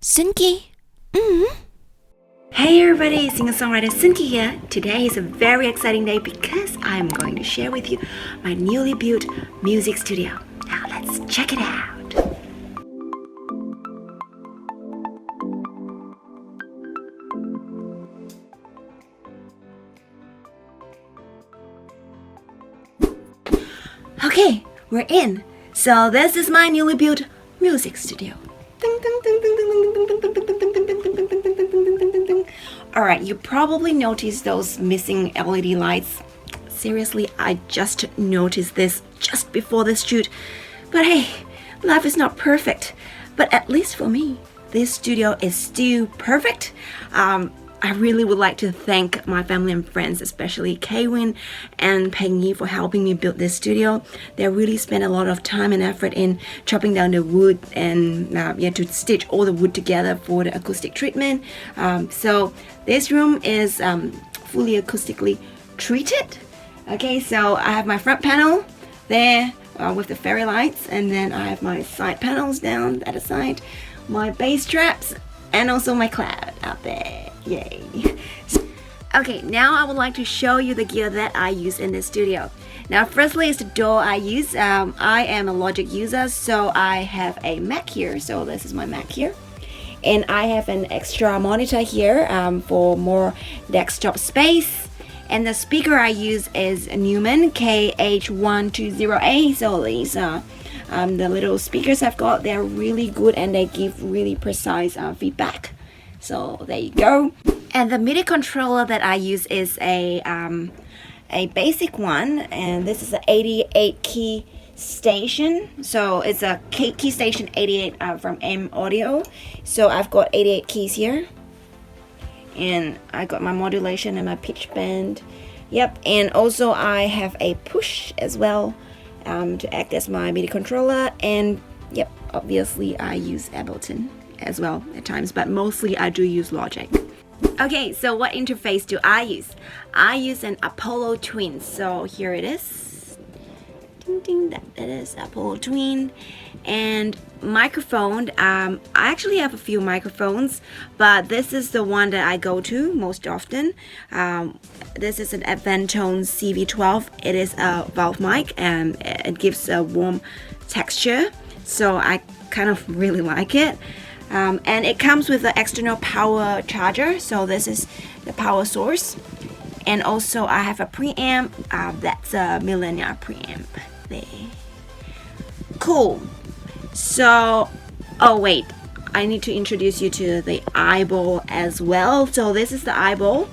Soonkie. Hey everybody, singer-songwriter Soonkie here. Today is a very exciting day because I'm going to share with you my newly built music studio. Now let's check it out. Okay, we're in. So this is my newly built music studio. Alright, you probably noticed those missing LED lights. Seriously, I just noticed this just before this shoot. But hey, life is not perfect. But at least for me, this studio is still perfect. I really would like to thank my family and friends, especially Kaywin and Peggy, for helping me build this studio. They really spent a lot of time and effort in chopping down the wood and to stitch all the wood together for the acoustic treatment. So this room is fully acoustically treated. Okay, so I have my front panel there with the fairy lights, and then I have my side panels down at the side, my bass traps, and also my cloud out there. Yay. Okay, now I would like to show you the gear that I use in this studio. Now firstly is the DAW I use. I am a Logic user, so I have a Mac here. So this is my Mac here. And I have an extra monitor here for more desktop space. And the speaker I use is Neumann KH120A. So these are the little speakers I've got. They're really good and they give really precise feedback. So there you go. And the MIDI controller that I use is a basic one, and this is an 88 key station. So it's a key station 88 from M Audio. So I've got 88 keys here, and I got my modulation and my pitch bend. Yep, and also I have a push as well to act as my MIDI controller. And yep, obviously I use Ableton as well at times, but mostly I do use Logic. Okay, so what interface do I use? I use an Apollo Twin. So here it is. Ding ding, that is Apollo Twin. And microphone, I actually have a few microphones, but this is the one that I go to most often. This is an Advantone CV12. It is a valve mic and it gives a warm texture, so I kind of really like it. And it comes with an external power charger, so this is the power source. And also I have a preamp, that's a Millennia preamp there. Cool. So, oh wait, I need to introduce you to the eyeball as well. So this is the eyeball.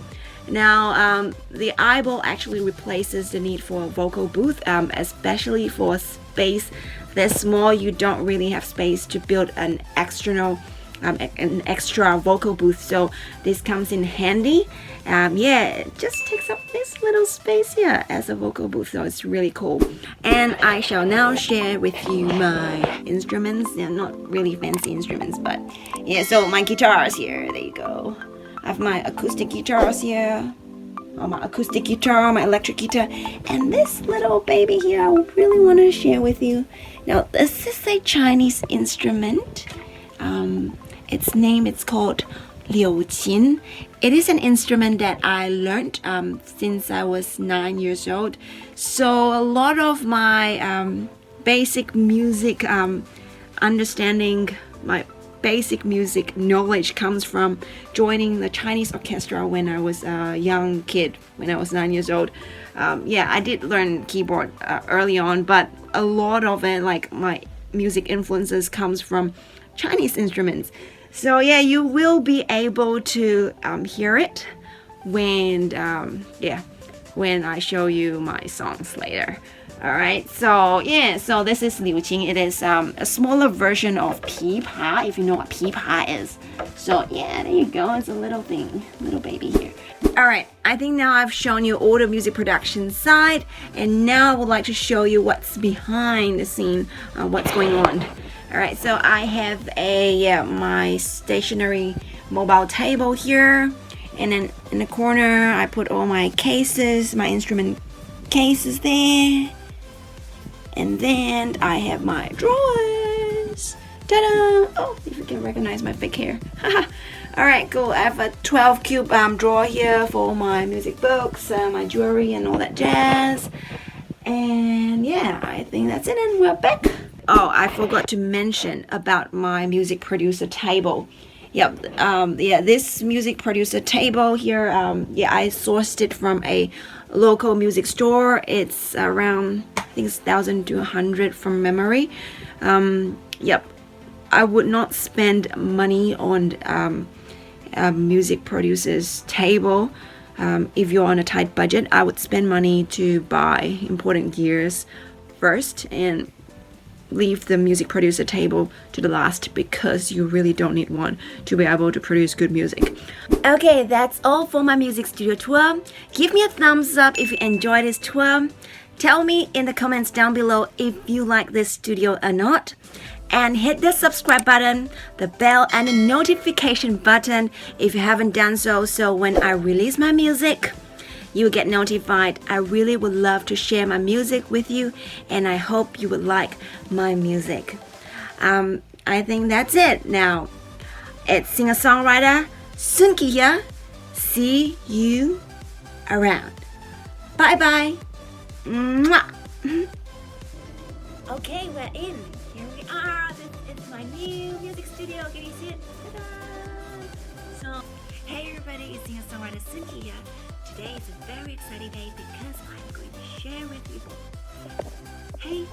Now the eyeball actually replaces the need for a vocal booth, especially for space that's small. You don't really have space to build an external an extra vocal booth, so this comes in handy. It just takes up this little space here as a vocal booth, so it's really cool. And I shall now share with you my instruments. They're not really fancy instruments, but yeah, so my guitars here, there you go. I have my acoustic guitars here, my acoustic guitar, my electric guitar, and this little baby here I really want to share with you. Now this is a Chinese instrument. It's called Liu Qin. It is an instrument that I learned since I was 9 years old. So a lot of my basic music understanding, my basic music knowledge comes from joining the Chinese orchestra when I was a young kid, when I was 9 years old. I did learn keyboard early on, but a lot of it, like my music influences, comes from Chinese instruments. So yeah, you will be able to hear it when I show you my songs later. Alright, so yeah, so this is Liu Qin. It is a smaller version of pipa, if you know what pipa is. So yeah, there you go. It's a little thing, little baby here. Alright, I think now I've shown you all the music production side, and now I would like to show you what's behind the scene, what's going on. Alright, so I have my stationary mobile table here, and then in the corner I put all my cases, my instrument cases there. And then I have my drawers Ta-da! Oh, if you can recognize my fake hair. Alright, cool. I have a 12 cube drawer here for my music books, my jewelry and all that jazz. And yeah, I think that's it and we're back. Oh, I forgot to mention about my music producer table. This music producer table here, I sourced it from a local music store. It's around, I think it's 1,000 to 100 from memory. I would not spend money on a music producer's table. If you're on a tight budget, I would spend money to buy important gears first and leave the music producer table to the last because you really don't need one to be able to produce good music. Okay, that's all for my music studio tour. Give me a thumbs up if you enjoyed this tour. Tell me in the comments down below if you like this studio or not. And hit the subscribe button, the bell and the notification button if you haven't done so, so when I release my music, you get notified. I really would love to share my music with you, and I hope you would like my music. I think that's it. Now, it's singer-songwriter Soonkie here. See you around. Bye-bye. Mwah. Okay, we're in. Here we are. This is my new music studio. Can you see it? Ta-da! So, hey everybody, it's singer-songwriter Soonkie here. Today is a very exciting day because I'm going to share with you. Hey,